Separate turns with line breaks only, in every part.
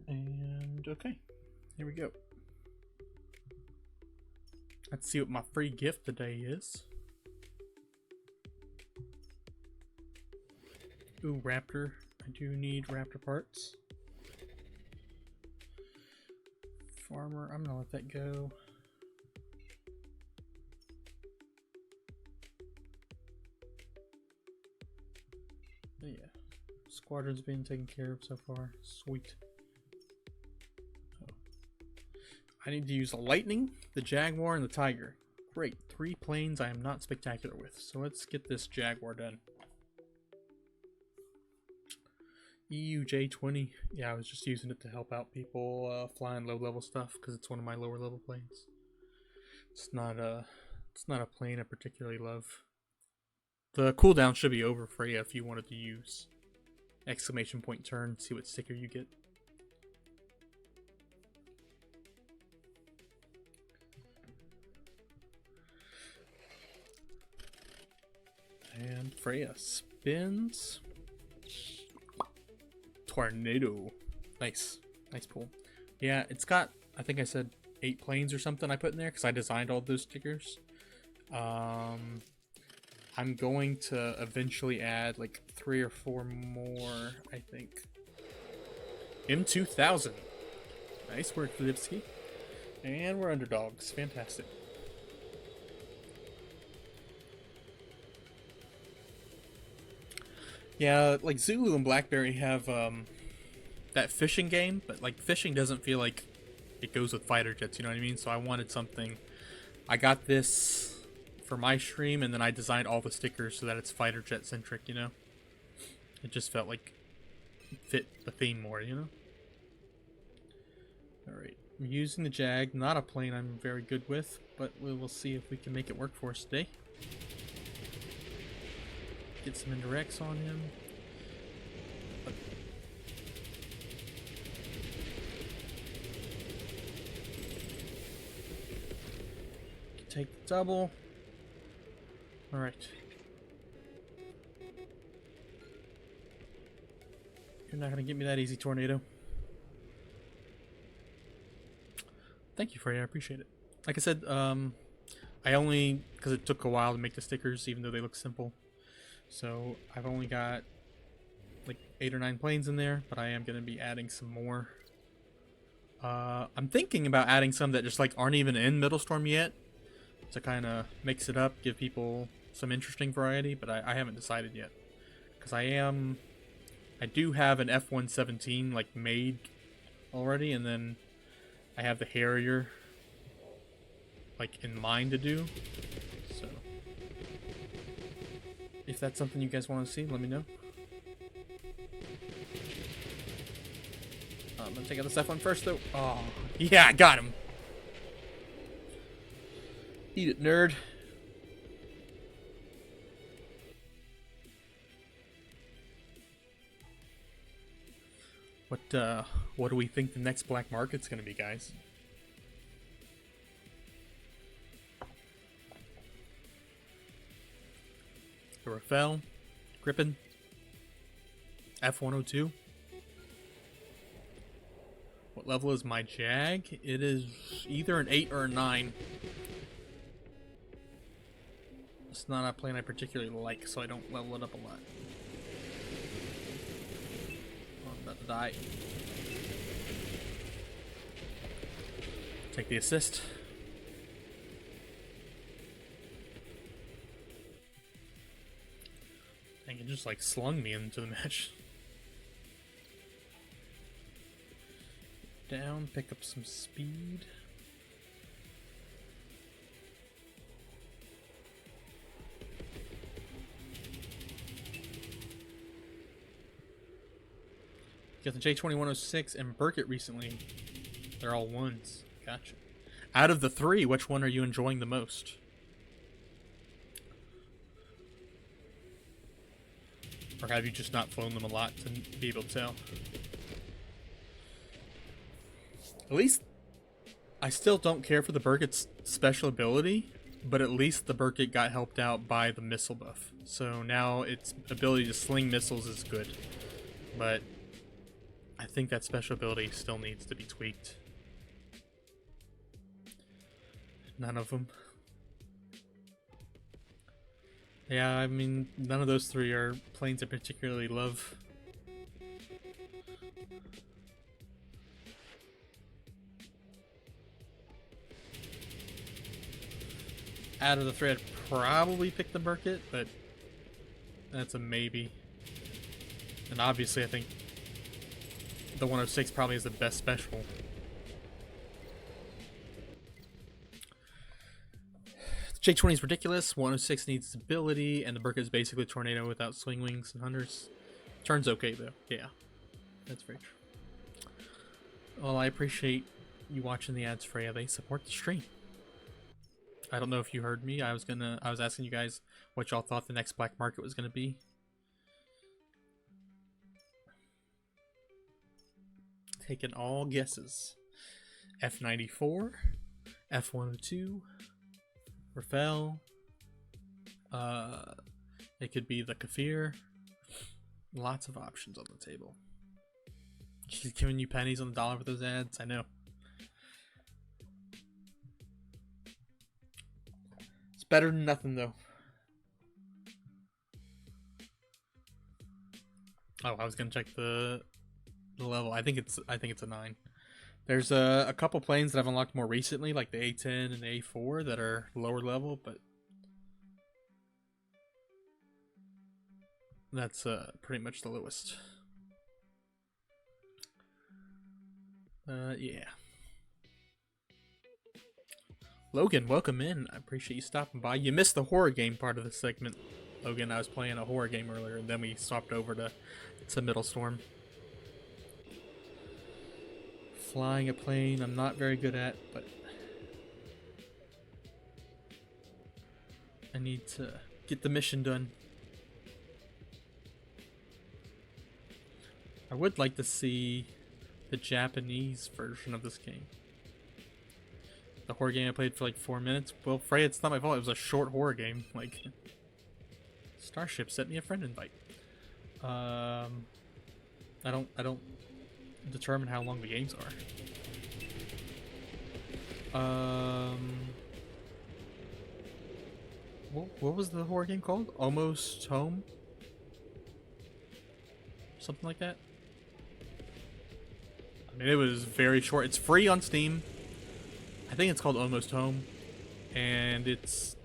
And okay, here we go. Let's see what my free gift today is. Ooh, Raptor. I do need Raptor parts. Farmer, I'm gonna let that go. But yeah, squadron's being taken care of so far. Sweet. Oh. I need to use a Lightning, the Jaguar, and the Tiger. Great, 3 planes I am not spectacular with. So let's get this Jaguar done. EU J20. Yeah, I was just using it to help out people flying low level stuff because it's one of my lower level planes. It's not a plane I particularly love. The cooldown should be over for you if you wanted to use exclamation point turn, see what sticker you get. And Freya spins. Tornado. Nice. Nice pull. Yeah, it's got, I think I said 8 planes or something I put in there because I designed all those stickers. I'm going to eventually add like 3 or 4 more, I think. M2000. Nice work, Lipsky. And we're underdogs. Fantastic. Yeah, like Zulu and Blackberry have that fishing game, but like fishing doesn't feel like it goes with fighter jets, you know what I mean? So I wanted something. I got this for my stream, and then I designed all the stickers so that it's fighter jet centric, you know? It just felt like it fit the theme more, you know? Alright, I'm using the Jag, not a plane I'm very good with, but we will see if we can make it work for us today. Get some indirects on him. Take the double. Alright. You're not gonna get me that easy, Tornado. Thank you, Freya. I appreciate it. Like I said, I only, because it took a while to make the stickers, even though they look simple. So I've only got like 8 or 9 planes in there, but I am going to be adding some more. I'm thinking about adding some that just like aren't even in Metalstorm yet, to kind of mix it up, give people some interesting variety, but I haven't decided yet. Because I do have an F-117 like made already, and then I have the Harrier like in mind to do. So if that's something you guys want to see, let me know. I'm gonna take out this F1 first though. Oh, yeah, I got him. Eat it, nerd. What do we think the next black market's gonna be, guys? The Rafale, Gripen, F-102. What level is my Jag? It is either an 8 or a 9. It's not a plane I particularly like, so I don't level it up a lot. Oh, I'm about to die. Take the assist. Dang, it just like slung me into the match. Down, pick up some speed. Got the J2106 and Burkett recently. They're all 1s. Gotcha. Out of the 3, which one are you enjoying the most? Or have you just not flown them a lot to be able to tell? At least, I still don't care for the Burkett's special ability, but at least the Burkett got helped out by the missile buff. So now its ability to sling missiles is good. But I think that special ability still needs to be tweaked. None of them. Yeah, I mean, none of those three are planes I particularly love. Out of the three, I'd probably pick the Burkett, but that's a maybe. And obviously, I think the 106 probably is the best special. The J20 is ridiculous, 106 needs stability, and the Burkett is basically Tornado without swing wings and hunters. Turns okay, though. Yeah, that's very true. Well, I appreciate you watching the ads, Freya. They support the stream. I don't know if you heard me. I was asking you guys what y'all thought the next black market was gonna be. Taking all guesses. F94, F102, Rafael. It could be the Kafir. Lots of options on the table. She's giving you pennies on the dollar with those ads. I know. It's better than nothing, though. Oh, I was gonna check the level. I think it's a 9. There's a couple planes that I've unlocked more recently, like the A10 and the A4, that are lower level, but that's pretty much the lowest. Yeah. Logan, welcome in. I appreciate you stopping by. You missed the horror game part of the segment, Logan. I was playing a horror game earlier, and then we swapped over to Metalstorm. Flying a plane, I'm not very good at, but I need to get the mission done. I would like to see the Japanese version of this game. The horror game I played for like 4 minutes. Well, Freya, it's not my fault. It was a short horror game. Like, Starship sent me a friend invite. I don't determine how long the games are. What was the horror game called? Almost Home? Something like that? I mean, it was very short. It's free on Steam. I think it's called Almost Home. And it's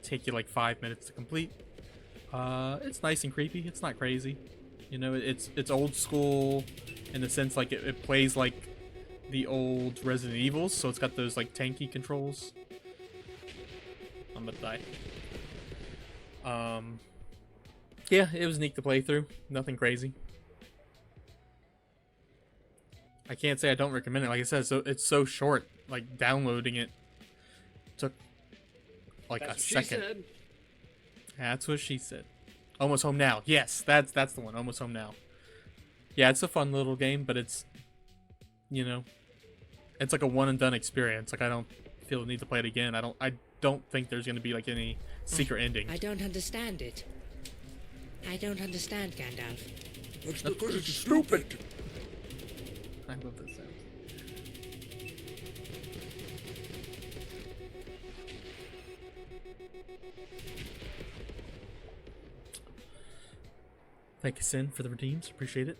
take you like 5 minutes to complete. It's nice and creepy. It's not crazy. You know, it's old school in the sense like it plays like the old Resident Evils, so it's got those like tanky controls. I'm gonna die. Yeah, it was neat to play through. Nothing crazy. I can't say I don't recommend it. Like I said, so it's so short. Like downloading it took like a second. That's what she said. Almost Home Now. Yes, that's the one. Almost Home Now. Yeah, it's a fun little game, but it's, you know, it's like a one and done experience. Like I don't feel the need to play it again. I don't think there's gonna be like any secret ending.
I don't understand it. I don't understand, Gandalf.
It's because it's stupid.
I love this sound. Thank you, Sin, for the redeems. Appreciate it.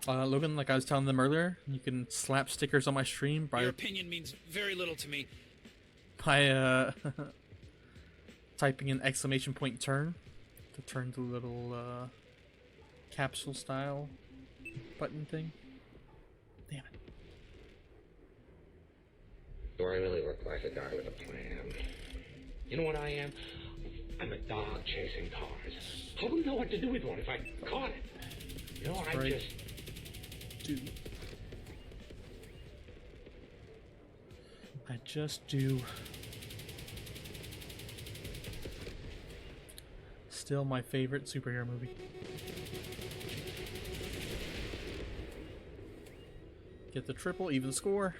Logan, like I was telling them earlier, you can slap stickers on my stream by...
Your opinion means very little to me.
By, typing an exclamation point turn to turn the little, capsule style button thing. Damn it.
Do I really look like a guy with a plan? You know what I am? I'm a dog chasing cars. I wouldn't know what to do with one if I caught it. You know, I just...
do. I just do. Still my favorite superhero movie. Get the triple, even score.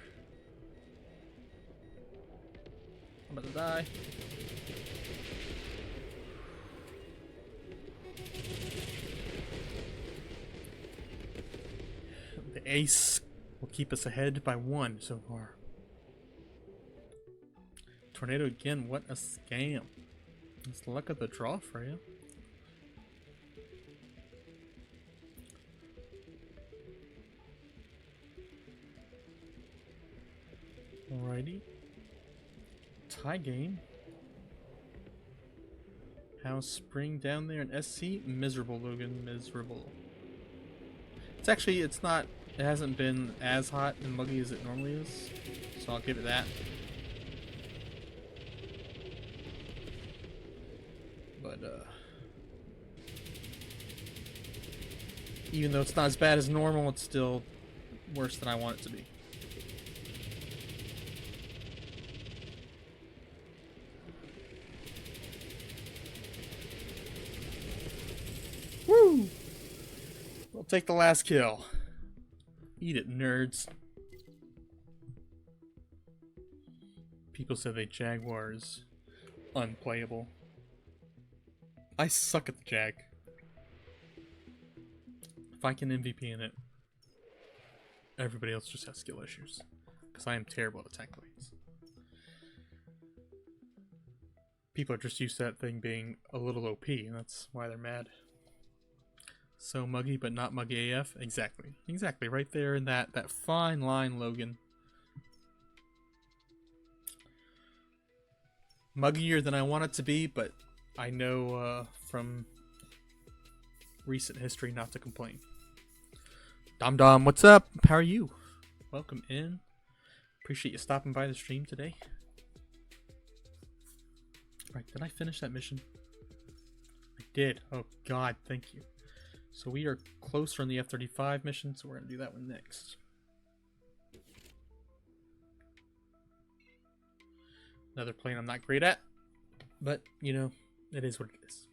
I'm about to die. ace will keep us ahead by 1 so far. Tornado again, what a scam. It's the luck of the draw for you. Alrighty. Tie game. How's spring down there in SC? Miserable, Logan. Miserable. It's actually, it's not, it hasn't been as hot and muggy as it normally is. So I'll give it that. But, even though it's not as bad as normal, it's still worse than I want it to be. Woo! We'll take the last kill. Eat it, nerds. People said the Jaguar is unplayable. I suck at the Jag. If I can MVP in it, everybody else just has skill issues. Because I am terrible at attack lanes. People are just used to that thing being a little OP, and that's why they're mad. So muggy, but not muggy AF? Exactly. Exactly, right there in that fine line, Logan. Muggier than I want it to be, but I know from recent history not to complain. Dom, what's up? How are you? Welcome in. Appreciate you stopping by the stream today. Alright, did I finish that mission? I did. Oh god, thank you. So we are closer on the F-35 mission, so we're going to do that one next. Another plane I'm not great at, but, you know, it is what it is.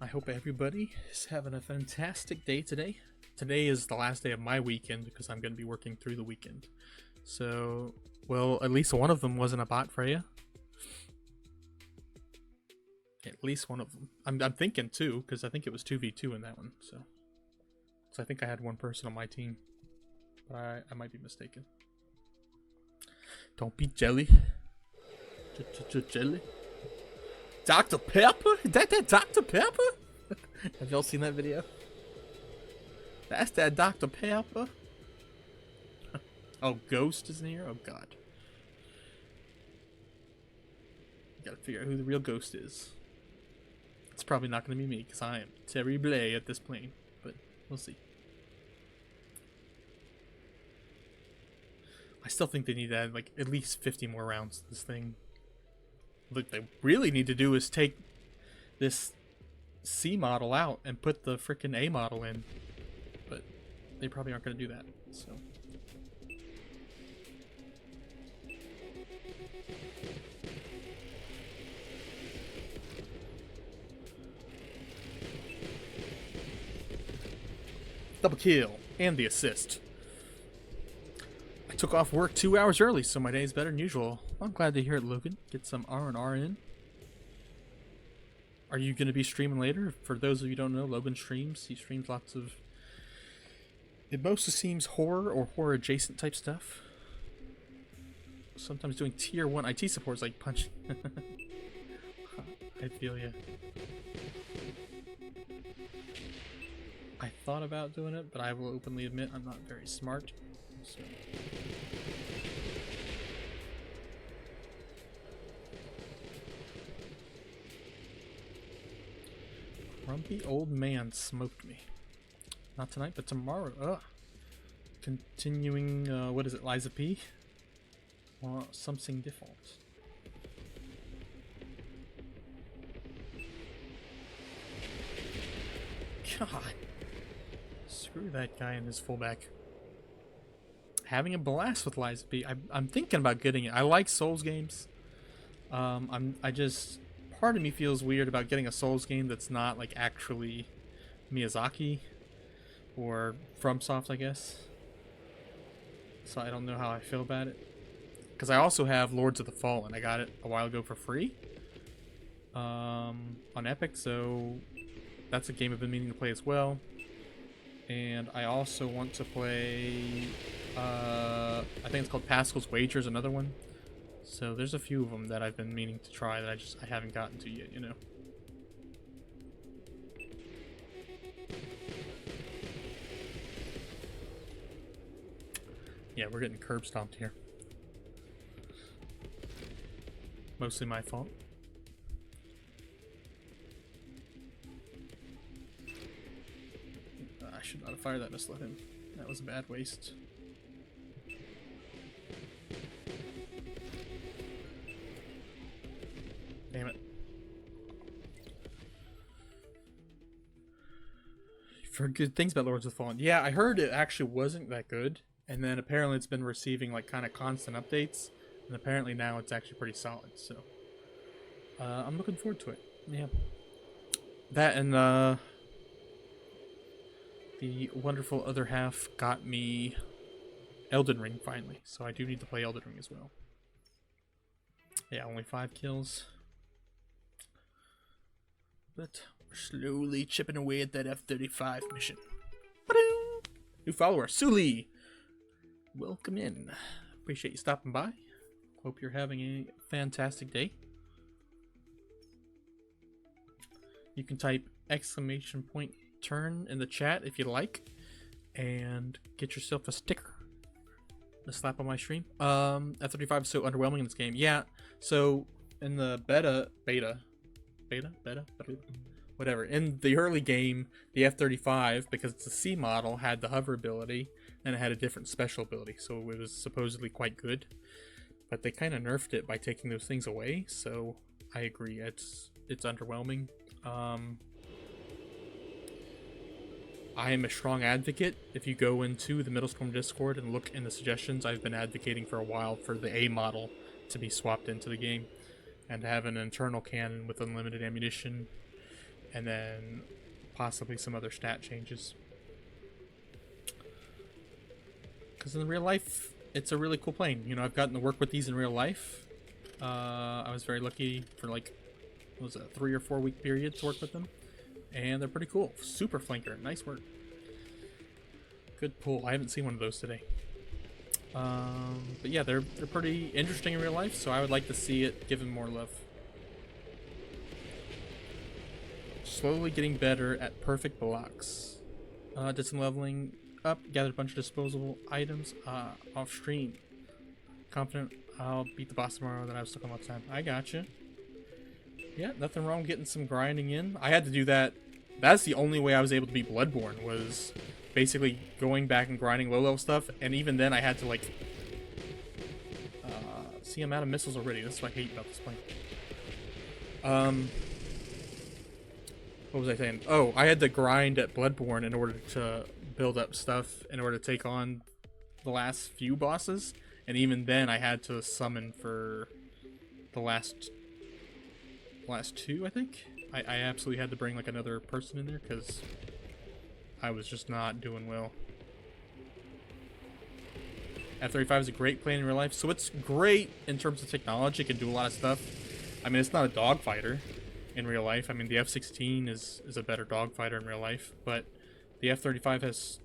I hope everybody is having a fantastic day today. Today is the last day of my weekend because I'm going to be working through the weekend. So, well, at least one of them wasn't a bot, Freya. At least one of them. I'm thinking two, because I think it was 2v2 in that one. So I think I had one person on my team. But I might be mistaken. Don't be jelly. Jelly. Dr. Pepper? Is that Dr. Pepper? Have y'all seen that video? That's that Dr. Pepper. Oh, Ghost is in here? Oh, God. Gotta figure out who the real Ghost is. It's probably not gonna be me, because I am terrible at this plane. But we'll see. I still think they need to add, like, at least 50 more rounds to this thing. What they really need to do is take this C model out and put the frickin' A model in. But they probably aren't going to do that, so. Double kill and the assist. I took off work 2 hours early, so my day is better than usual. I'm glad to hear it, Logan. Get some R&R in. Are you going to be streaming later? For those of you who don't know, Logan streams. He streams lots of... It mostly seems horror or horror-adjacent type stuff. Sometimes doing tier 1 IT support is like punching. I feel ya. I thought about doing it, but I will openly admit I'm not very smart. So. Grumpy old man smoked me. Not tonight, but tomorrow. Ugh. Continuing, what is it, Liza P? Or something different. God. Screw that guy and his fullback. Having a blast with Liza P. I'm thinking about getting it. I like Souls games. I just... Part of me feels weird about getting a Souls game that's not, like, actually Miyazaki. Or FromSoft, I guess. So I don't know how I feel about it. because I also have Lords of the Fallen. I got it a while ago for free on Epic, so that's a game I've been meaning to play as well. And I also want to play, I think it's called Pascal's Wagers, another one. So there's a few of them that I've been meaning to try that I haven't gotten to yet, you know. Yeah, we're getting curb stomped here. Mostly my fault. I should not have fired that missile at him. That was a bad waste. Damn it. You've heard good things about Lords of the Fallen. Yeah, I heard it actually wasn't that good. And then apparently it's been receiving like kind of constant updates. And apparently now it's actually pretty solid. So I'm looking forward to it. Yeah. That and the wonderful other half got me Elden Ring finally. So I do need to play Elden Ring as well. Yeah, only 5 kills. But we're slowly chipping away at that F-35 mission. New follower, Suli! Welcome in. Appreciate you stopping by. Hope you're having a fantastic day. You can type !turn in the chat if you like. And get yourself a sticker. To slap on my stream. F-35 is so underwhelming in this game. Yeah, so in the beta, whatever. In the early game, the F-35, because it's a C model, had the hover ability, and it had a different special ability, so it was supposedly quite good. But they kind of nerfed it by taking those things away, so I agree, it's underwhelming. I am a strong advocate. If you go into the Metalstorm Discord and look in the suggestions, I've been advocating for a while for the A model to be swapped into the game. And to have an internal cannon with unlimited ammunition, and then possibly some other stat changes. Because in real life, it's a really cool plane. You know, I've gotten to work with these in real life. I was very lucky for like, what was it, a 3 or 4 week period to work with them. And they're pretty cool. Super flanker. Nice work. Good pull. I haven't seen one of those today. But yeah, they're pretty interesting in real life, so I would like to see it given more love. Slowly getting better at perfect blocks. Did some leveling up, gathered a bunch of disposable items off stream. Confident I'll beat the boss tomorrow that I was stuck on last time. I gotcha. Yeah, nothing wrong with getting some grinding in. I had to do that. That's the only way I was able to beat Bloodborne, was basically going back and grinding low level stuff, and even then I had to like see, I'm out of missiles already. That's what I hate about this plane. What was I saying? Oh, I had to grind at Bloodborne in order to build up stuff in order to take on the last few bosses, and even then I had to summon for the last 2, I think. I absolutely had to bring like another person in there because I was just not doing well. F-35 is a great plane in real life, so it's great in terms of technology. It can do a lot of stuff. I mean, it's not a dogfighter in real life. I mean, the F-16 is a better dogfighter in real life, but the F-35 has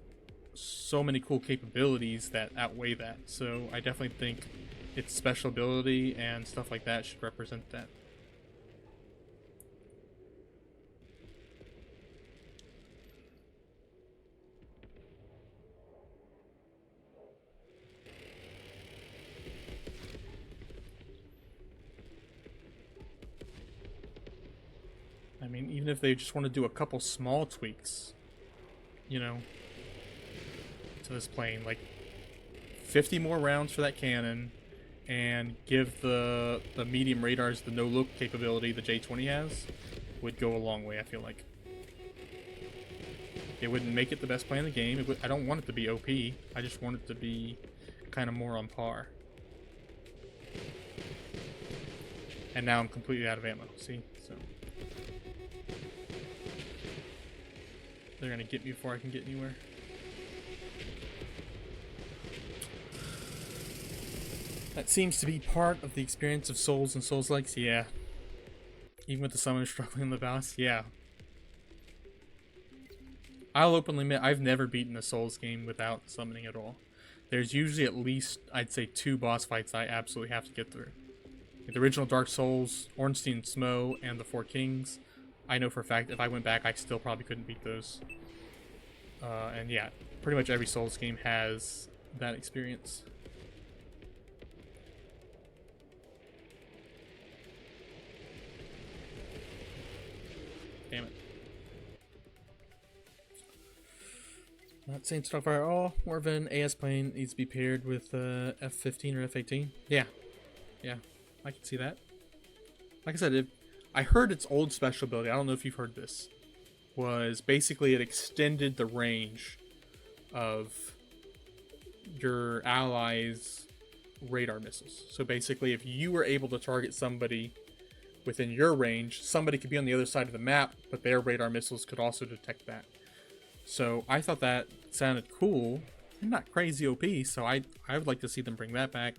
so many cool capabilities that outweigh that. So I definitely think its special ability and stuff like that should represent that. I mean, even if they just want to do a couple small tweaks, you know, to this plane, like 50 more rounds for that cannon, and give the medium radars the no-look capability the J-20 has, would go a long way, I feel like. It wouldn't make it the best plane in the game. I don't want it to be OP. I just want it to be kind of more on par. And now I'm completely out of ammo, see? So they're gonna get me before I can get anywhere. That seems to be part of the experience of Souls and Souls-likes, yeah. Even with the summoner struggling in the boss, yeah. I'll openly admit, I've never beaten a Souls game without summoning at all. There's usually at least, I'd say, 2 boss fights I absolutely have to get through. Like the original Dark Souls, Ornstein Smough, and the Four Kings. I know for a fact if I went back, I still probably couldn't beat those. And yeah, pretty much every Souls game has that experience. Damn it. Not saying Starfire at all. More of an AS plane needs to be paired with F15 or F18. Yeah. Yeah. I can see that. Like I said, I heard its old special ability, I don't know if you've heard this, was basically it extended the range of your allies' radar missiles. So basically, if you were able to target somebody within your range, somebody could be on the other side of the map, but their radar missiles could also detect that. So I thought that sounded cool and not crazy OP, so I would like to see them bring that back.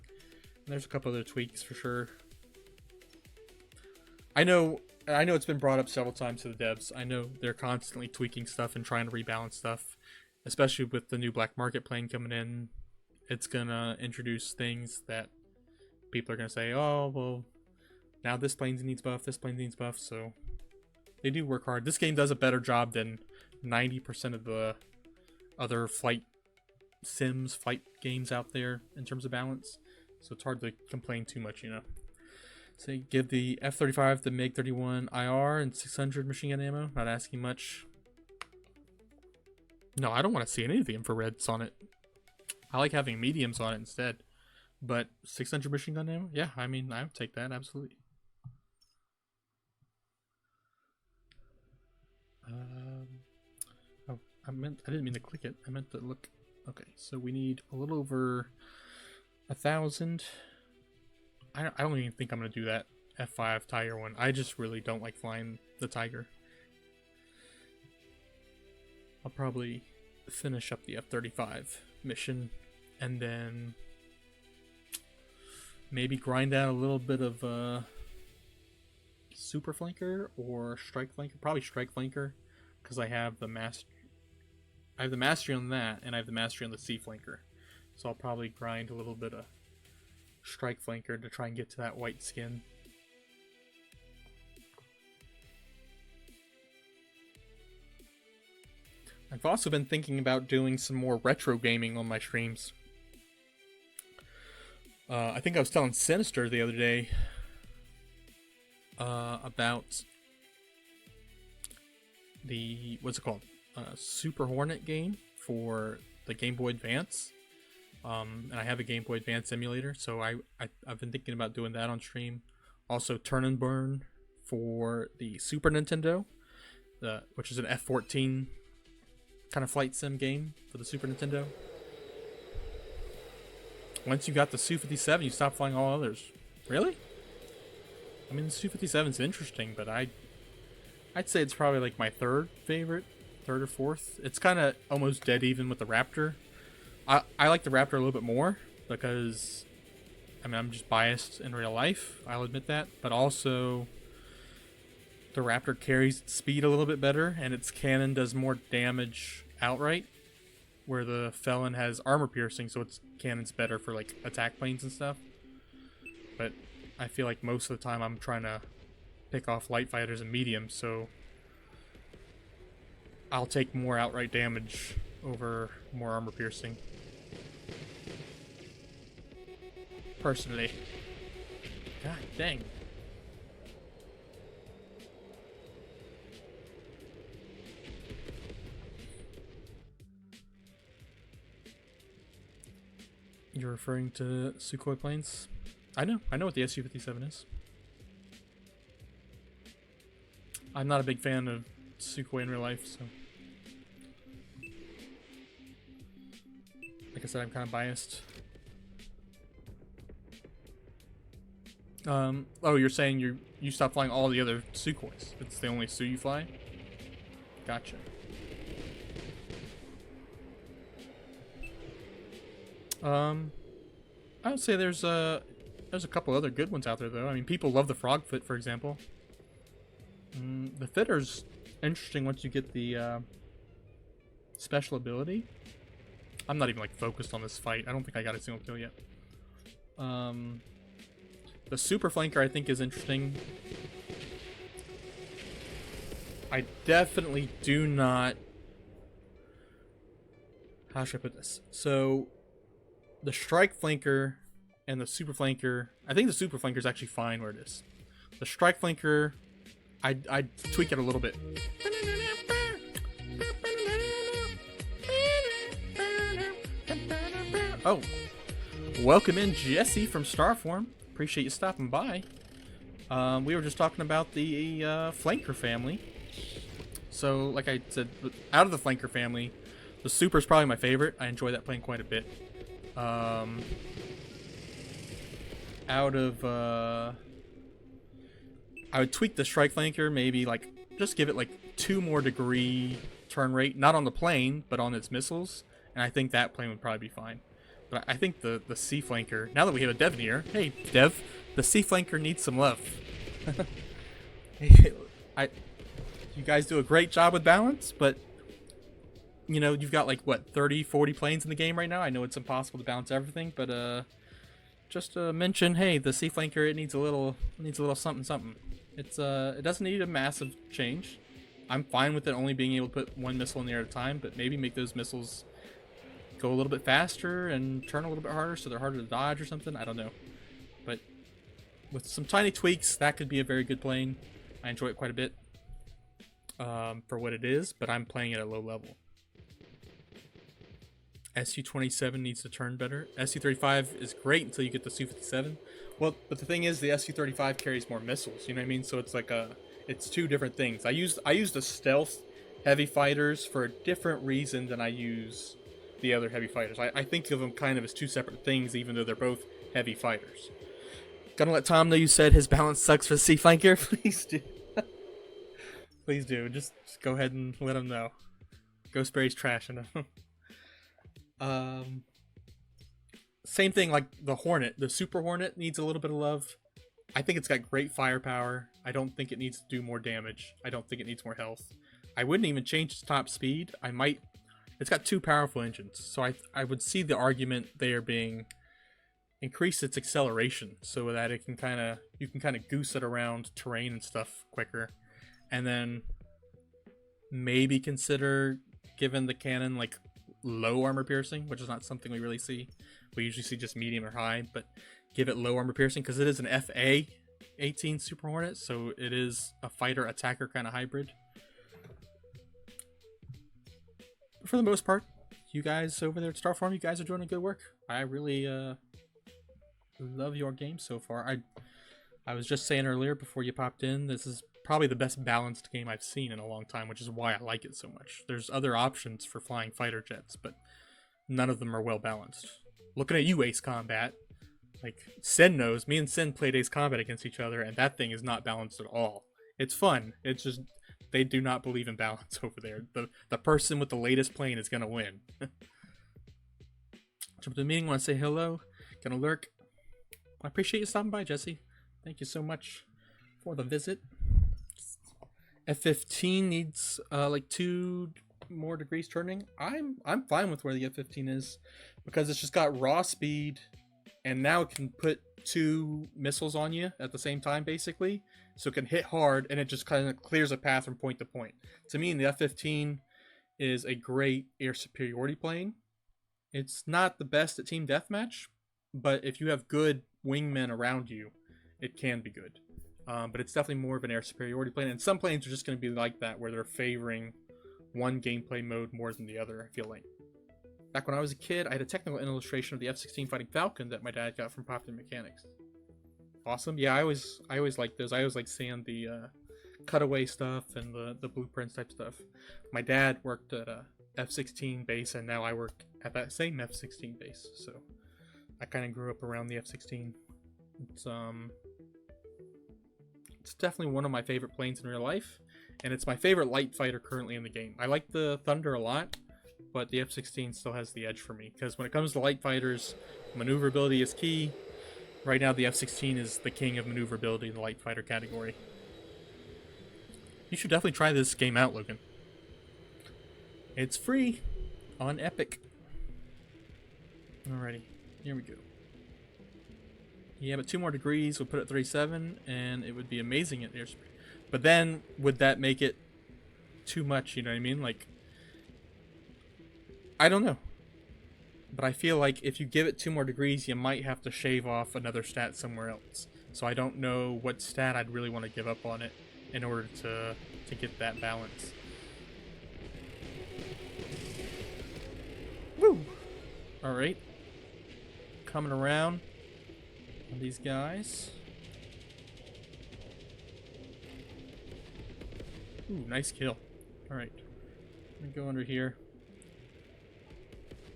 And there's a couple other tweaks for sure. I know it's been brought up several times to the devs. I know they're constantly tweaking stuff and trying to rebalance stuff, especially with the new Black Market plane coming in. It's gonna introduce things that people are gonna say, oh, well, now this plane needs buff, this plane needs buff, so they do work hard. This game does a better job than 90% of the other flight sims, flight games out there in terms of balance, so it's hard to complain too much, you know. So you give the F-35 the MiG-31 IR and 600 machine gun ammo. Not asking much. No, I don't want to see any of the infrareds on it. I like having mediums on it instead. But 600 machine gun ammo? Yeah, I mean, I would take that, absolutely. Oh, I didn't mean to click it. I meant to look. Okay, so we need a little over 1,000. I don't even think I'm going to do that F5 Tiger one. I just really don't like flying the Tiger. I'll probably finish up the F-35 mission and then maybe grind out a little bit of Super Flanker or Strike Flanker. Probably Strike Flanker because I have the mastery on that and I have the mastery on the Sea Flanker. So I'll probably grind a little bit of Strike Flanker to try and get to that white skin. I've also been thinking about doing some more retro gaming on my streams. I think I was telling Sinister the other day about the, what's it called? Super Hornet game for the Game Boy Advance. And I have a Game Boy Advance emulator, so I've been thinking about doing that on stream. Also, Turn and Burn for the Super Nintendo, which is an F-14 kind of flight sim game for the Super Nintendo. Once you got the Su-57, you stop flying all others. Really? I mean, the Su-57 is interesting, but I'd say it's probably like my third or fourth. It's kind of almost dead even with the Raptor. I like the Raptor a little bit more because, I mean, I'm just biased in real life. I'll admit that. But also, the Raptor carries its speed a little bit better, and its cannon does more damage outright, where the Felon has armor piercing, so its cannon's better for, like, attack planes and stuff. But I feel like most of the time I'm trying to pick off light fighters and mediums, so I'll take more outright damage over more armor piercing. Personally. God dang. You're referring to Sukhoi planes? I know what the Su-57 is. I'm not a big fan of Sukhoi in real life, so. Like I said, I'm kind of biased. Oh, you're saying you stopped flying all the other Sukhois. It's the only Su you fly? Gotcha. I would say there's There's a couple other good ones out there, though. I mean, people love the frog fit, for example. The fitter's interesting once you get the special ability. I'm not even like focused on this fight. I don't think I got a single kill yet. The super flanker I think is interesting. I definitely do not... How should I put this? So, the strike flanker and the super flanker... I think the super flanker is actually fine where it is. The strike flanker, I'd tweak it a little bit. Oh, welcome in Jesse from Starform. Appreciate you stopping by. We were just talking about the flanker family. So, like I said, out of the flanker family, the super is probably my favorite. I enjoy that playing quite a bit. Out of, I would tweak the strike flanker, maybe like just give it like 2 more degree turn rate, not on the plane, but on its missiles, and I think that plane would probably be fine. But I think the C flanker, now that we have a Dev in here, hey Dev, the C flanker needs some love. You guys do a great job with balance, but you know, you've got like what, 30, 40 planes in the game right now. I know it's impossible to balance everything, but just to mention, hey, the C flanker, it needs a little something something. It doesn't need a massive change. I'm fine with it only being able to put 1 missile in the air at a time, but maybe make those missiles go a little bit faster and turn a little bit harder so they're harder to dodge or something. I don't know. But with some tiny tweaks, that could be a very good plane. I enjoy it quite a bit for what it is, but I'm playing it at low level. SU-27 needs to turn better. SU-35 is great until you get the Su-57. Well, but the thing is, the SU-35 carries more missiles, you know what I mean? So it's like it's 2 different things. I use the stealth heavy fighters for a different reason than I use the other heavy fighters. I think of them kind of as 2 separate things, even though they're both heavy fighters. Gonna let Tom know you said his balance sucks for C flanker. Please do. Please do. Just go ahead and let him know. Ghost Berry's trashing him. Same thing like the Hornet. The Super Hornet needs a little bit of love. I think it's got great firepower. I don't think it needs to do more damage. I don't think it needs more health. I wouldn't even change its top speed. I might... It's got 2 powerful engines, so I would see the argument there being increase its acceleration so that it can you can kind of goose it around terrain and stuff quicker, and then maybe consider giving the cannon like low armor piercing, which is not something we really see. We usually see just medium or high, but give it low armor piercing because it is an FA-18 Super Hornet, so it is a fighter attacker kind of hybrid. For the most part, you guys over there at Starform, you guys are doing good work. I really love your game so far. I was just saying earlier before you popped in, this is probably the best balanced game I've seen in a long time, which is why I like it so much. There's other options for flying fighter jets, but none of them are well balanced. Looking at you, Ace Combat, like Sin knows, me and Sin played Ace Combat against each other, and that thing is not balanced at all. It's fun. It's just they do not believe in balance over there. The person with the latest plane is gonna win. Jump to the meeting. Want to say hello? Gonna lurk. I appreciate you stopping by, Jesse. Thank you so much for the visit. F-15 needs like 2 more degrees turning. I'm fine with where the F-15 is because it's just got raw speed, and now it can put 2 missiles on you at the same time, basically. So it can hit hard, and it just kind of clears a path from point to point. To me, the F-15 is a great air superiority plane. It's not the best at team deathmatch, but if you have good wingmen around you, it can be good. But it's definitely more of an air superiority plane, and some planes are just going to be like that, where they're favoring one gameplay mode more than the other, I feel like. Back when I was a kid, I had a technical illustration of the F-16 Fighting Falcon that my dad got from Popular Mechanics. Awesome. Yeah, I always liked those. I always liked seeing the cutaway stuff and the blueprints type stuff. My dad worked at a F-16 base, and now I work at that same F-16 base, so I kind of grew up around the F-16. It's definitely one of my favorite planes in real life, and it's my favorite light fighter currently in the game. I like the Thunder a lot, but the F-16 still has the edge for me, because when it comes to light fighters, maneuverability is key. Right now, the F-16 is the king of maneuverability in the light fighter category. You should definitely try this game out, Logan. It's free on Epic. Alrighty, here we go. Yeah, but 2 more degrees would put it at 37, and it would be amazing at airspeed. But then, would that make it too much, you know what I mean? Like, I don't know. But I feel like if you give it 2 more degrees, you might have to shave off another stat somewhere else. So I don't know what stat I'd really want to give up on it in order to get that balance. Woo! Alright. Coming around on these guys. Ooh, nice kill. Alright. Let me go under here.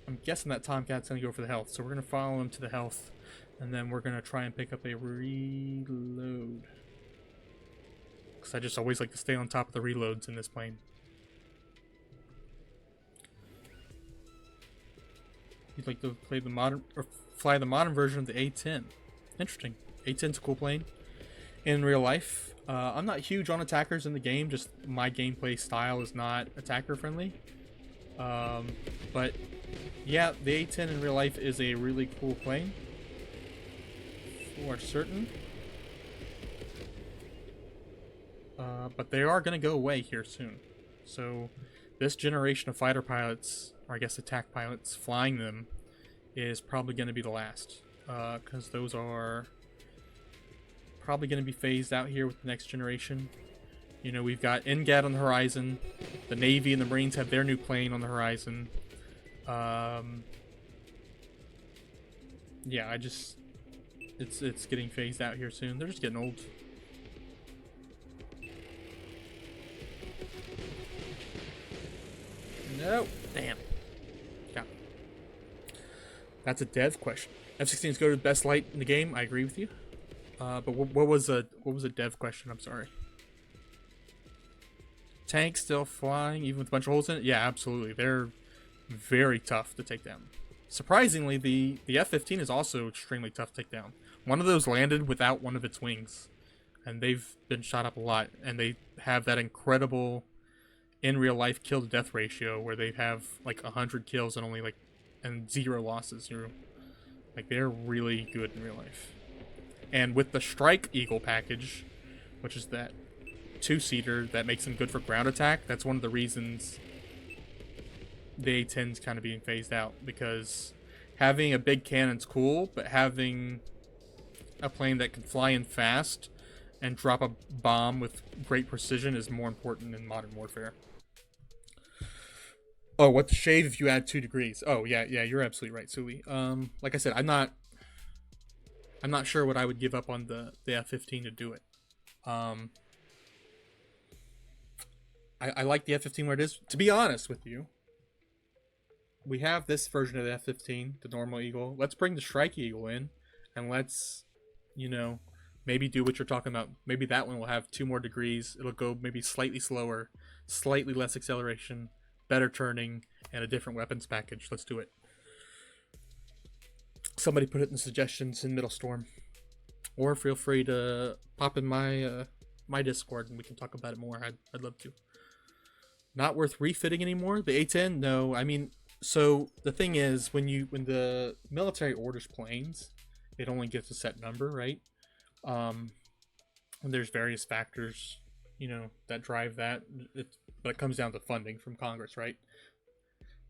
I'm guessing that Tomcat's going to go for the health, so we're going to follow him to the health, and then we're going to try and pick up a reload. Because I just always like to stay on top of the reloads in this plane. You'd like to play the modern, or fly the modern version of the A-10. Interesting. A-10's a cool plane. In real life, I'm not huge on attackers in the game, just my gameplay style is not attacker friendly. But yeah, the A-10 in real life is a really cool plane, for certain. But they are going to go away here soon. So this generation of fighter pilots, or I guess attack pilots, flying them is probably going to be the last. Because those are probably going to be phased out here with the next generation. You know, we've got NGAD on the horizon. The Navy and the Marines have their new plane on the horizon. Yeah, it's getting phased out here soon. They're just getting old. No, damn. Yeah. That's a dev question. F-16s go to the best light in the game. I agree with you. But what was a dev question? I'm sorry. Tank still flying, even with a bunch of holes in it? Yeah, absolutely. They're very tough to take down. Surprisingly, the F-15 is also extremely tough to take down. One of those landed without one of its wings, and they've been shot up a lot, and they have that incredible in real life kill to death ratio where they have like 100 kills and only like 0 losses. Like, they're really good in real life. And with the Strike Eagle package, which is that 2-seater that makes them good for ground attack, that's one of the reasons the A-10's kind of being phased out, because having a big cannon's cool, but having a plane that can fly in fast and drop a bomb with great precision is more important in modern warfare. Oh, what the shave if you add 2 degrees? Oh, yeah, you're absolutely right, Suli. Like I said, I'm not sure what I would give up on the F-15 to do it. I like the F-15 where it is. To be honest with you, we have this version of the F-15, the normal Eagle. Let's bring the Strike Eagle in, and let's, you know, maybe do what you're talking about. Maybe that one will have 2 more degrees. It'll go maybe slightly slower, slightly less acceleration, better turning, and a different weapons package. Let's do it. Somebody put it in the suggestions in Metalstorm, or feel free to pop in my my Discord and we can talk about it more. I'd love to. Not worth refitting anymore. The A-10, no. I mean, so the thing is, when the military orders planes, it only gets a set number, right? And there's various factors, you know, that drive that. But it comes down to funding from Congress, right?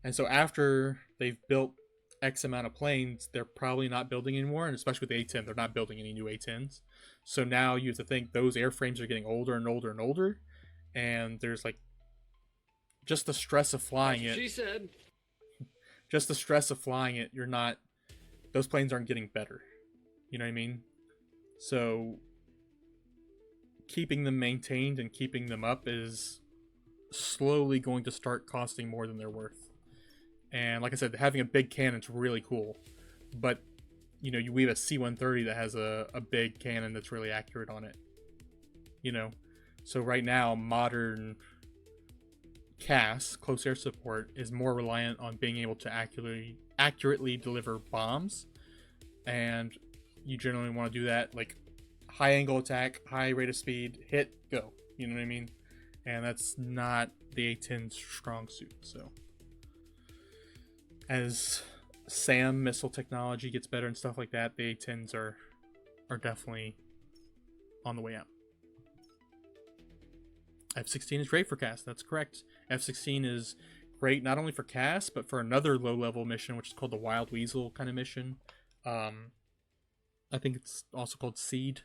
And so after they've built X amount of planes, they're probably not building anymore, and especially with the A-10, they're not building any new A-10s. So now you have to think those airframes are getting older and older and older, and there's like just the stress of flying it.
She said.
Just the stress of flying it, you're not. Those planes aren't getting better. You know what I mean? So keeping them maintained and keeping them up is slowly going to start costing more than they're worth. And like I said, having a big cannon's really cool, but you know, we have a C-130 that has a big cannon that's really accurate on it. You know, so right now modern CAS, close air support, is more reliant on being able to accurately deliver bombs, and you generally want to do that like high angle attack, high rate of speed, hit, go. You know what I mean? And that's not the A-10's strong suit. So as SAM missile technology gets better and stuff like that, the A-10s are definitely on the way out. F-16 is great for cast. That's correct. F-16 is great not only for cast, but for another low-level mission, which is called the Wild Weasel kind of mission. I think it's also called Seed.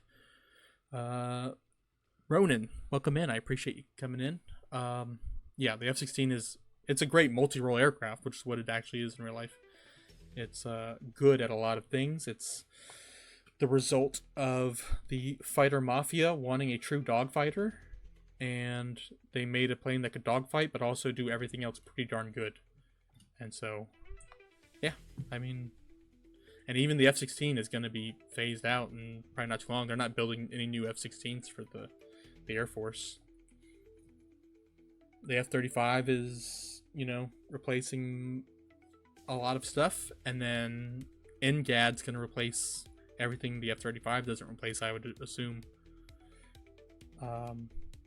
Ronan, welcome in. I appreciate you coming in. Yeah, the F-16 it's a great multi-role aircraft, which is what it actually is in real life. It's good at a lot of things. It's the result of the fighter mafia wanting a true dogfighter, and they made a plane that could dogfight, but also do everything else pretty darn good. And so, yeah, I mean, and even the F-16 is going to be phased out in probably not too long. They're not building any new F-16s for the Air Force. The F-35 is, replacing a lot of stuff, and then NGAD's going to replace everything the F-35 doesn't replace, I would assume.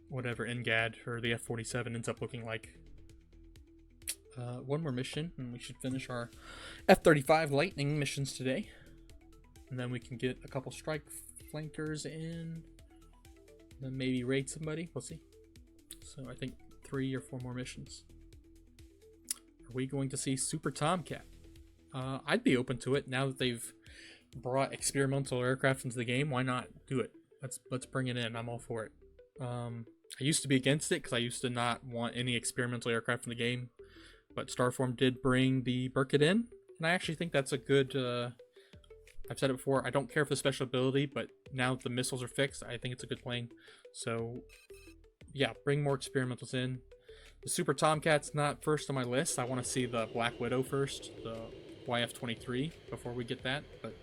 Whatever NGAD or the F-47 ends up looking like. One more mission, and we should finish our F-35 Lightning missions today. And then we can get a couple strike flankers in. Then maybe raid somebody. We'll see. So I think 3 or 4 more missions. Are we going to see Super Tomcat? I'd be open to it now that they've brought experimental aircraft into the game. Why not do it? Let's bring it in. I'm all for it. I used to be against it because I used to not want any experimental aircraft in the game, but Starform did bring the Burkett in, and I actually think that's a good. I've said it before. I don't care for the special ability, but now that the missiles are fixed, I think it's a good plane. So, yeah, bring more experimentals in. The Super Tomcat's not first on my list. I want to see the Black Widow first, the YF-23, before we get that. But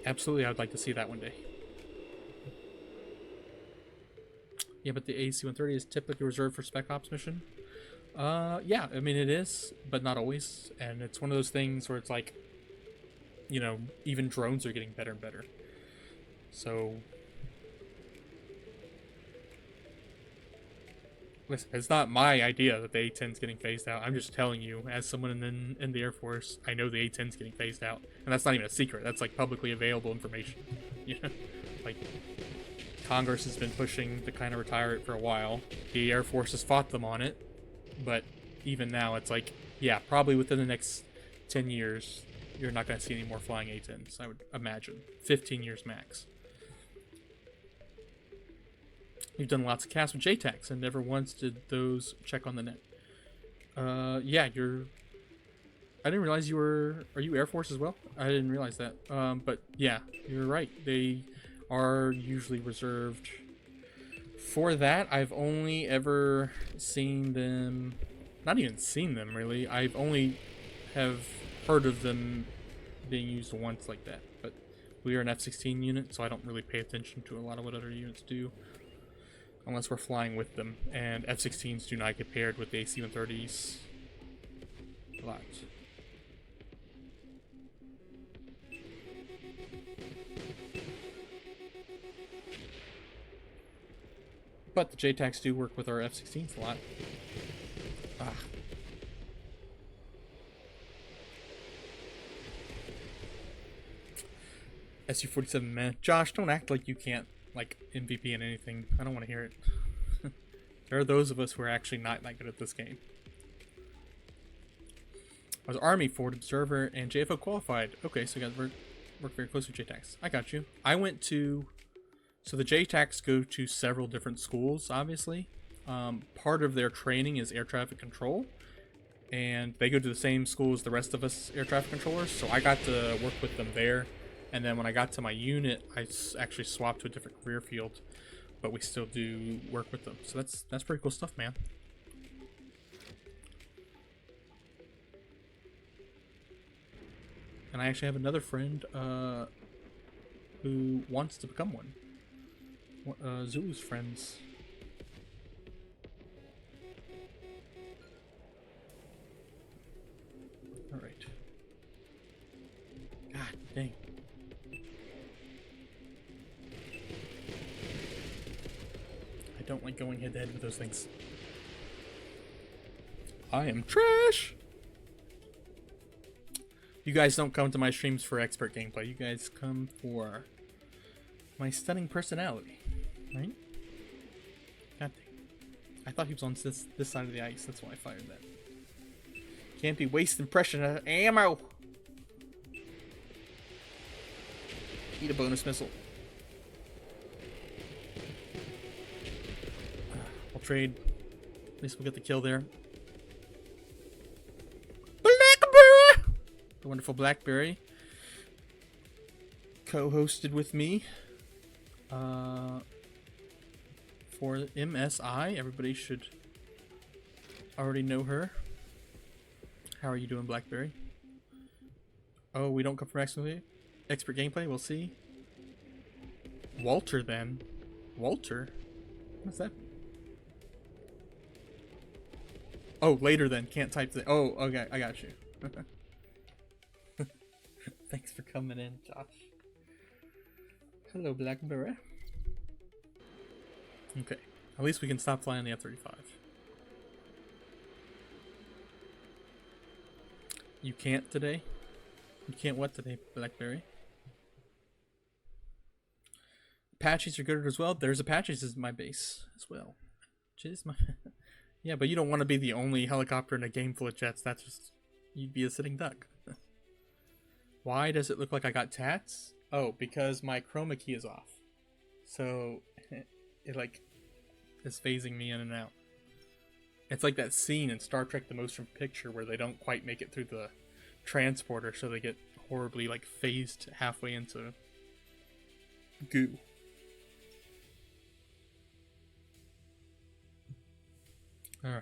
absolutely, I'd like to see that one day. Yeah, but the AC-130 is typically reserved for Spec Ops mission. Yeah, I mean, it is, but not always. And it's one of those things where it's like, even drones are getting better and better. So, listen, it's not my idea that the A-10's getting phased out. I'm just telling you, as someone in the Air Force, I know the A-10's getting phased out. And that's not even a secret. That's like publicly available information. Like, Congress has been pushing to kind of retire it for a while. The Air Force has fought them on it. But even now, it's like, yeah, probably within the next 10 years, you're not going to see any more flying A-10s, I would imagine. 15 years max. You've done lots of casts with JTACs, and never once did those check on the net. Yeah, I didn't realize you were... Are you Air Force as well? I didn't realize that. But yeah, you're right. They are usually reserved for that. I've only ever seen them... Not even seen them, really. I've only have heard of them being used once like that. But we are an F-16 unit, so I don't really pay attention to a lot of what other units do. Unless we're flying with them. And F-16s do not get paired with the AC-130s a lot. But the JTACs do work with our F-16s a lot. SU-47, man. Josh, don't act like you can't, MVP in anything. I don't want to hear it. There are those of us who are actually not that good at this game. I was Army, Forward Observer, and JFO qualified. Okay, so you guys work very close with JTACs. I got you. I went to... So the JTACs go to several different schools, obviously. Part of their training is air traffic control. And they go to the same school as the rest of us air traffic controllers. So I got to work with them there. And then when I got to my unit, I actually swapped to a different career field. But we still do work with them. So that's pretty cool stuff, man. And I actually have another friend who wants to become one. Zulu's friends. Alright. God Dang. I don't like going head to head with those things. I am trash! You guys don't come to my streams for expert gameplay. You guys come for my stunning personality, right? God dang. I thought he was on this side of the ice. That's why I fired that. Can't be wasting precious ammo. Eat a bonus missile. I'll trade. At least we'll get the kill there. Blackberry! The wonderful Blackberry. Co-hosted with me. For MSI. Everybody should already know her. How are you doing, Blackberry? Oh, we don't come from expert gameplay? We'll see. Walter, then. Walter? What's that? Oh, later then. Can't type the... Oh, okay. I got you. Thanks for coming in, Josh. Hello, Blackberry. Okay. At least we can stop flying the F-35. You can't today? You can't what today, Blackberry? Apaches are good as well. There's Apaches as my base as well. Jeez, my... Yeah, but you don't want to be the only helicopter in a game full of jets. That's just... You'd be a sitting duck. Why does it look like I got tats? Oh, because my chroma key is off. So, it like... is phasing me in and out. It's like that scene in Star Trek The Motion Picture where they don't quite make it through the transporter, so they get horribly like phased halfway into goo. Alright.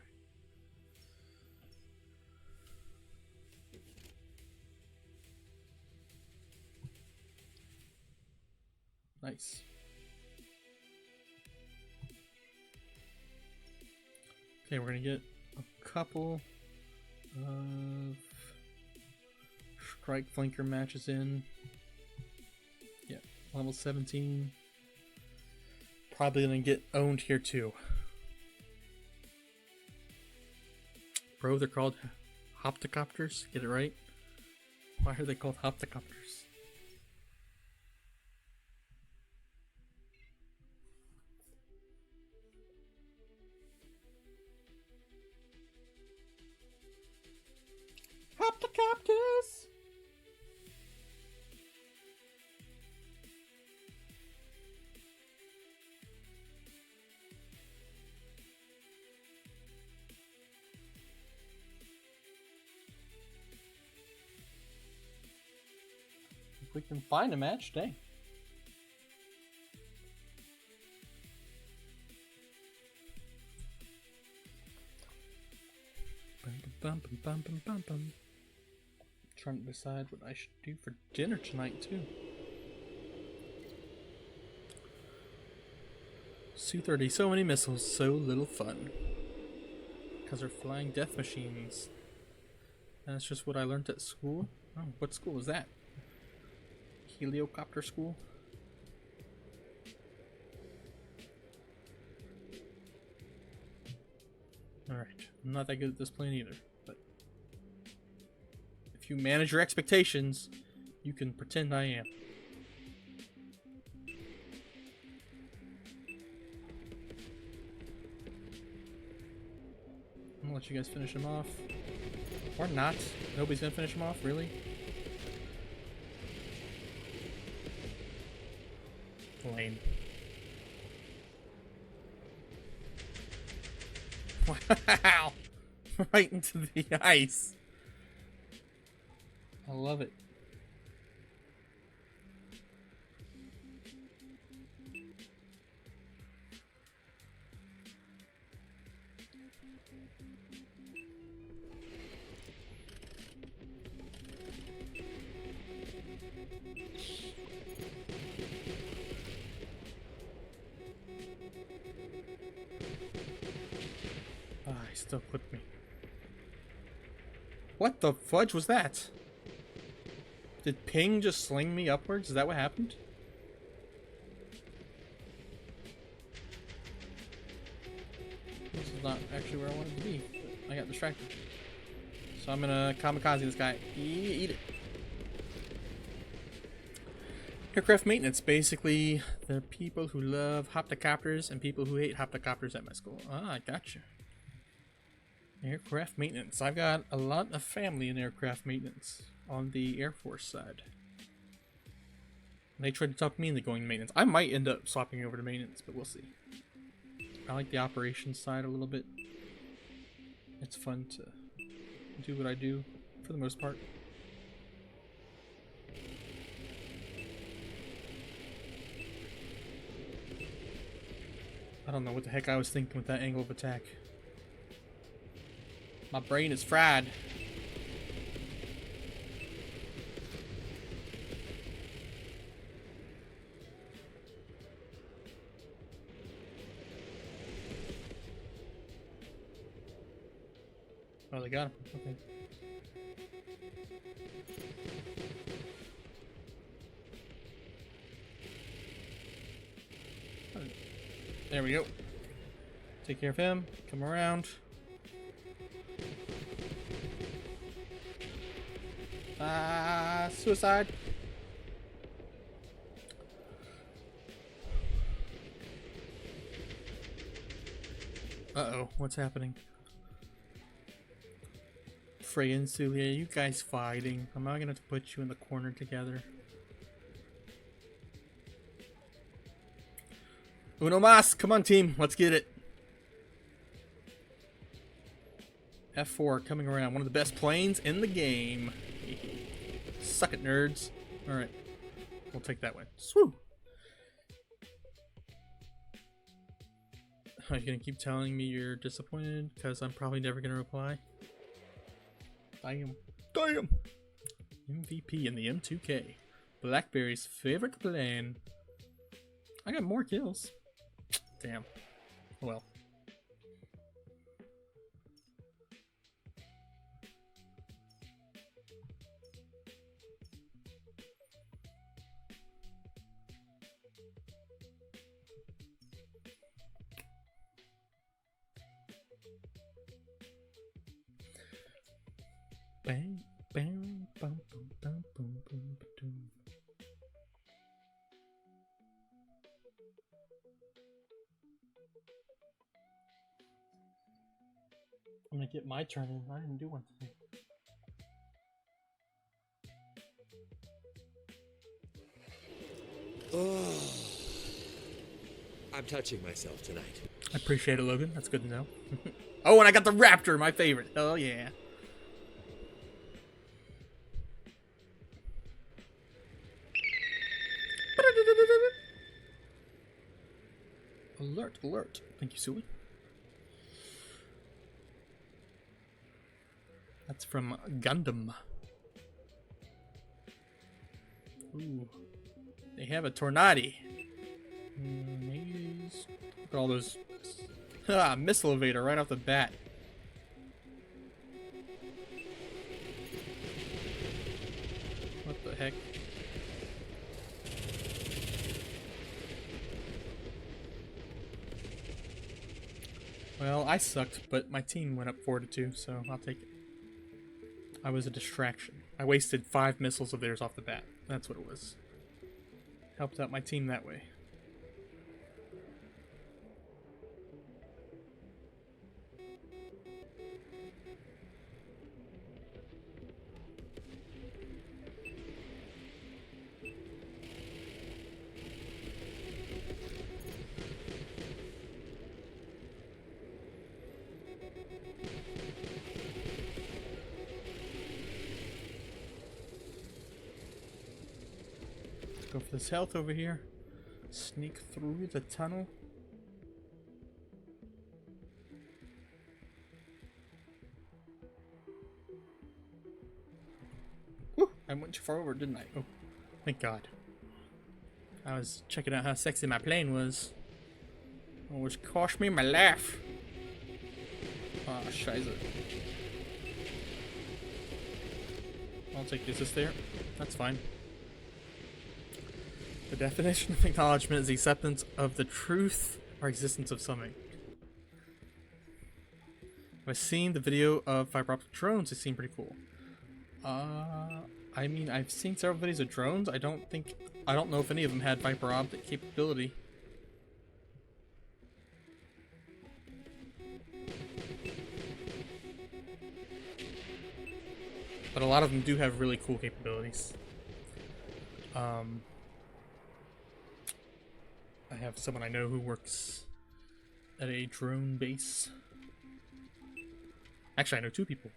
Nice. Okay, we're gonna get a couple of strike flanker matches in. Yeah, level 17. Probably gonna get owned here too. Bro, they're called hoptocopters. Get it right? Why are they called hoptocopters? Hoptocopters! If we can find a match, dang. Bum, bum, bum, bum, bum, bum. Trying to decide what I should do for dinner tonight too. Su-30, so many missiles, so little fun. Because they're flying death machines. That's just what I learned at school. Oh, what school was that? Heliocopter school? Alright, I'm not that good at this plane either, but if you manage your expectations, you can pretend I am. I'm gonna let you guys finish him off. Or not. Nobody's gonna finish him off, really? Lame. Wow! Right into the ice. I love it. He still clipped me. What the fudge was that? Did ping just sling me upwards? Is that what happened? This is not actually where I wanted to be. I got distracted. So I'm gonna kamikaze this guy. Eat it. Aircraft maintenance, basically the people who love hoptocopters and people who hate hoptocopters at my school. Ah, I gotcha. Aircraft maintenance. I've got a lot of family in aircraft maintenance on the Air Force side. They tried to talk me into going to maintenance. I might end up swapping over to maintenance, but we'll see. I like the operations side a little bit. It's fun to do what I do for the most part. I don't know what the heck I was thinking with that angle of attack. My brain is fried. Oh, they got him. Okay. There we go. Take care of him. Come around. Suicide. Uh-oh, what's happening? Frey and Celia, you guys fighting. I'm not gonna have to put you in the corner together. Uno mas! Come on, team. Let's get it. F4 coming around. One of the best planes in the game. Suck it, nerds. Alright. We'll take that one. Swoo! Are you gonna keep telling me you're disappointed? Because I'm probably never gonna reply. Damn. Damn! MVP in the M2K. Blackberry's favorite plane. I got more kills. Damn. Well. Bang, bang, bum, bum, bum, bum, bum, ba-doom. I'm gonna get my turn in. I didn't do one today.
Oh, I'm touching myself tonight.
I appreciate it, Logan. That's good to know. Oh, and I got the Raptor, my favorite. Oh, yeah. Alert, alert. Thank you, Sully. That's from Gundam. Ooh. They have a Tornado. Look at all those. Missile evader right off the bat. What the heck? Well, I sucked, but my team went up 4-2, so I'll take it. I was a distraction. I wasted 5 missiles of theirs off the bat. That's what it was. Helped out my team that way. Go for this health over here. Sneak through the tunnel. Woo! I went too far over, didn't I? Oh, thank God. I was checking out how sexy my plane was. Almost cost me my life. Ah, scheiße. I'll take the assist there. That's fine. The definition of acknowledgement is the acceptance of the truth or existence of something. I've seen the video of fiber optic drones. They seem pretty cool. I mean, I've seen several videos of drones. I don't know if any of them had fiber optic capability. But a lot of them do have really cool capabilities. I have someone I know who works at a drone base. Actually, I know two people.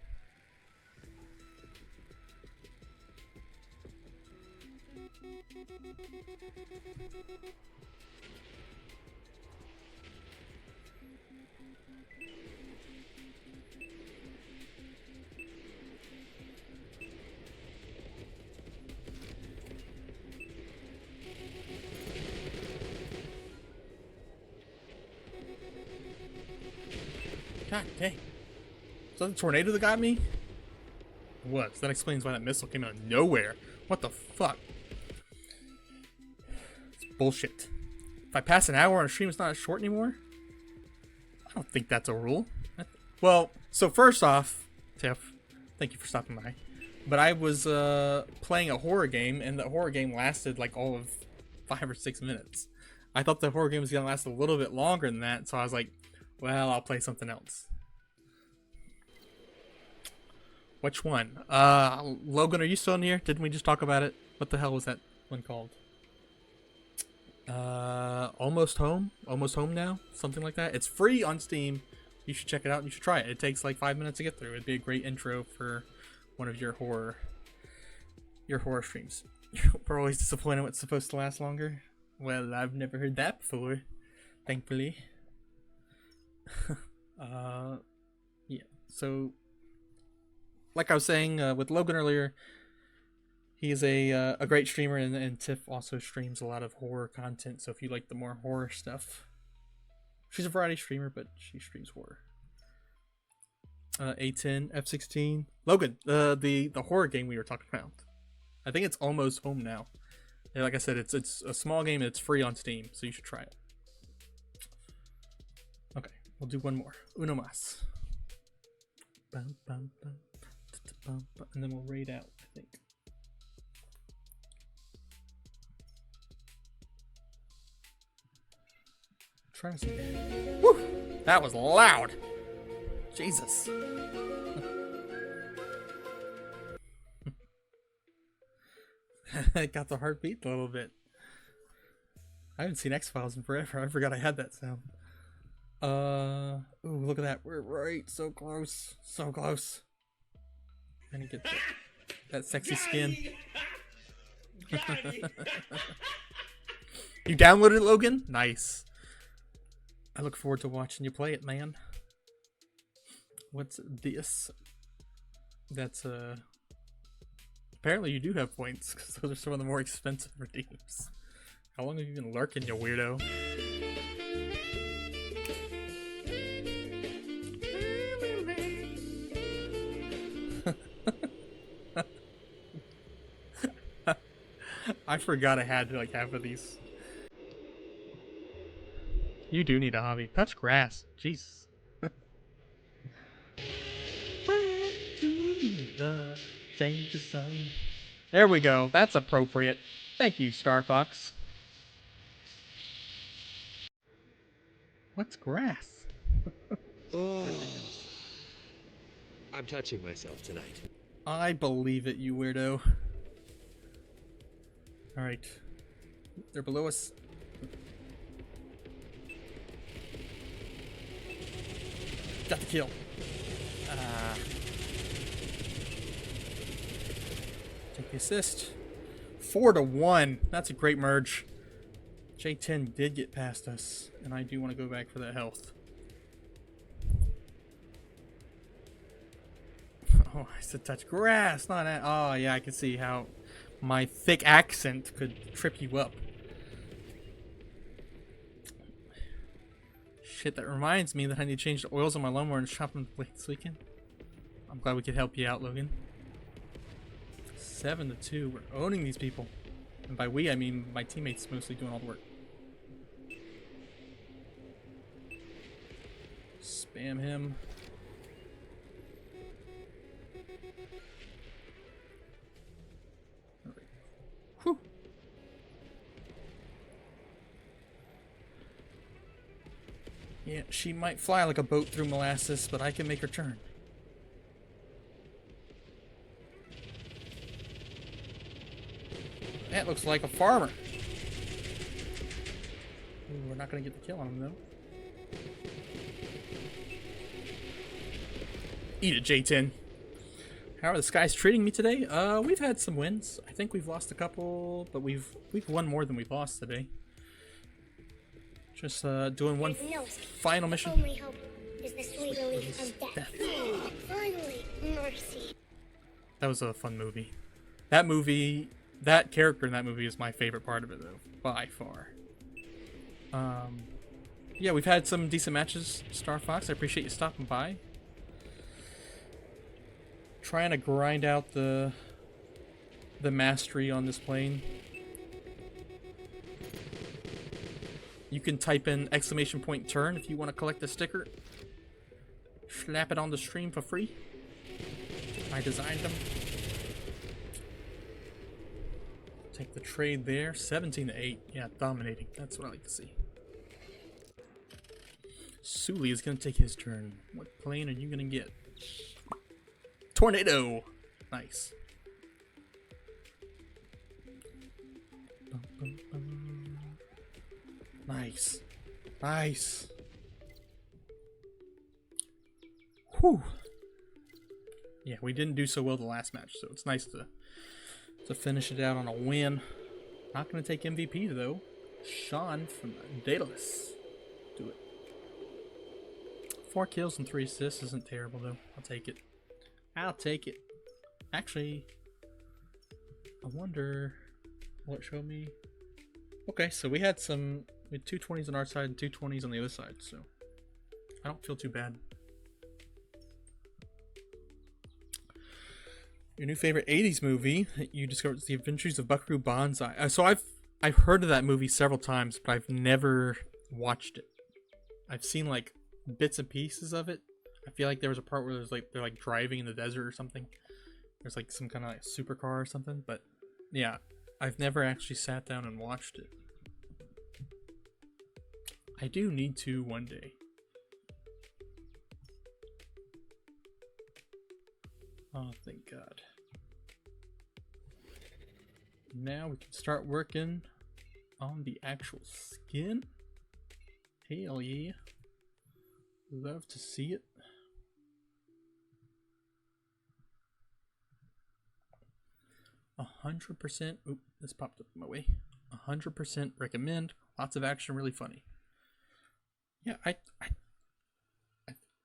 God dang. Was that the tornado that got me? It was. That explains why that missile came out of nowhere. What the fuck? It's bullshit. If I pass an hour on a stream, it's not as short anymore? I don't think that's a rule. Well, so first off, Tiff, thank you for stopping by. But I was playing a horror game, and the horror game lasted like all of 5 or 6 minutes. I thought the horror game was going to last a little bit longer than that, so I was like, well, I'll play something else. Which one? Logan, are you still in here? Didn't we just talk about it? What the hell was that one called? Almost Home? Almost Home Now? Something like that. It's free on Steam. You should check it out and you should try it. It takes like 5 minutes to get through. It'd be a great intro for one of your horror streams. We're always disappointed when it's supposed to last longer. Well, I've never heard that before, thankfully. Yeah, so like I was saying with Logan earlier, he's a great streamer, and Tiff also streams a lot of horror content, so if you like the more horror stuff, she's a variety streamer, but she streams horror. A10, F16, Logan, the horror game we were talking about, I think it's Almost Home Now. Yeah, like I said, it's a small game and it's free on Steam, so you should try it. Okay, we'll do one more. Uno más. Bum, bum, bum, bum, bum, and then we'll raid out, I think. Try to see. Woo! That was loud! Jesus. It got the heartbeat a little bit. I haven't seen X-Files in forever. I forgot I had that sound. Ooh, look at that. We're right so close. So close. And you get that sexy skin. You downloaded it, Logan? Nice. I look forward to watching you play it, man. What's this? That's apparently you do have points, because those are some of the more expensive redeems. How long have you been lurking, you weirdo? I forgot I had like half of these. You do need a hobby. Touch grass. Jeez. Change the sun. There we go. That's appropriate. Thank you, Star Fox. What's grass?
Oh, I'm touching myself tonight.
I believe it, you weirdo. Alright. They're below us. Got the kill. Take the assist. 4-1. That's a great merge. J10 did get past us, and I do want to go back for that health. Oh, I said touch grass, not that. Oh, yeah, I can see how my thick accent could trip you up. Shit, that reminds me that I need to change the oils on my lawnmower and shop them late this weekend. I'm glad we could help you out, Logan. 7-2. We're owning these people. And by we, I mean my teammates mostly doing all the work. Spam him. Whew. Yeah, she might fly like a boat through molasses, but I can make her turn. That looks like a farmer. Ooh, we're not gonna get the kill on him though. Eat it, J10. How are the skies treating me today? We've had some wins. I think we've lost a couple, but we've won more than we've lost today. Just doing one final mission.
Only hope is the sweet relief of death. Finally, mercy.
That was a fun movie. That character in that movie is my favorite part of it, though, by far. Yeah, we've had some decent matches, Star Fox. I appreciate you stopping by. Trying to grind out the mastery on this plane. You can type in !turn if you want to collect a sticker. Slap it on the stream for free. I designed them. Take the trade there. 17-8. Yeah, dominating. That's what I like to see. Sully is going to take his turn. What plane are you going to get? Tornado! Nice. Nice. Nice. Whew. Yeah, we didn't do so well the last match, so it's nice to finish it out on a win. Not going to take MVP, though. Sean from Daedalus. Do it. 4 kills and 3 assists isn't terrible, though. I'll take it. I'll take it. Actually, I wonder, will it show me? Okay, so we had 2 20s on our side and 2 20s on the other side, so I don't feel too bad. Your new favorite 80s movie that you discovered is The Adventures of Buckaroo Banzai. So I've heard of that movie several times, but I've never watched it. I've seen like bits and pieces of it. I feel like there was a part where they're like driving in the desert or something. There's like some kind of like supercar or something, but yeah, I've never actually sat down and watched it. I do need to one day. Oh, thank God. Now we can start working on the actual skin. Hell yeah. Love to see it. 100%. Oop, this popped up my way. 100% recommend. Lots of action, really funny. Yeah,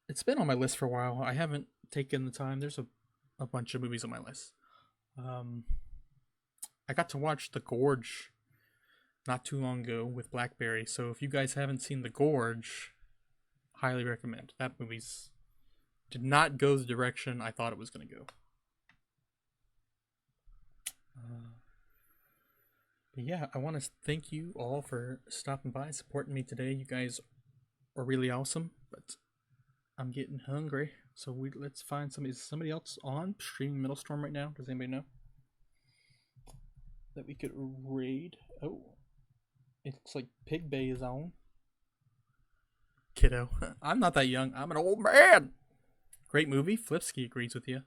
it's been on my list for a while. I haven't taken the time. There's a bunch of movies on my list. I got to watch The Gorge not too long ago with Blackberry. So if you guys haven't seen The Gorge, highly recommend. That movie's did not go the direction I thought it was going to go. But yeah, I want to thank you all for stopping by, supporting me today. You guys are really awesome, but I'm getting hungry. So let's find somebody. Is somebody else on streaming Metalstorm right now? Does anybody know that we could raid? Oh, it looks like Pig Bay is on. Kiddo, I'm not that young. I'm an old man. Great movie. Flipsky agrees with you.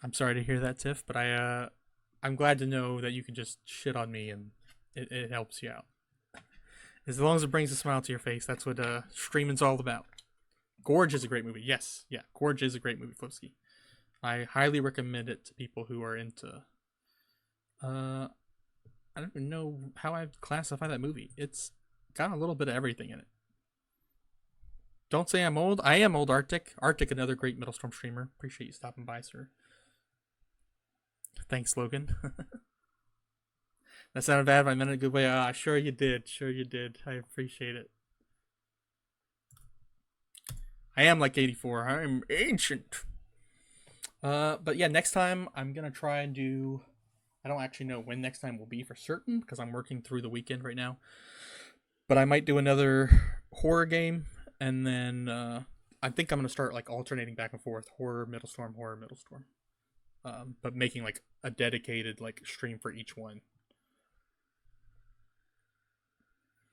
I'm sorry to hear that, Tiff, but I'm glad to know that you can just shit on me and it helps you out. As long as it brings a smile to your face, that's what streaming's all about. Gorge is a great movie. Yes, yeah, Gorge is a great movie, Flipsky. I highly recommend it to people who are into... I don't even know how I'd classify that movie. It's got a little bit of everything in it. Don't say I'm old. I am old, Arctic. Arctic, another great Metalstorm streamer. Appreciate you stopping by, sir. Thanks, Logan. That sounded bad, but I meant it a good way. Sure you did. Sure you did. I appreciate it. I am like 84. I'm ancient. But yeah, next time I'm gonna try and do. I don't actually know when next time will be for certain because I'm working through the weekend right now. But I might do another horror game, and then I think I'm gonna start like alternating back and forth horror, Metalstorm, horror, Metalstorm. But making like a dedicated like stream for each one.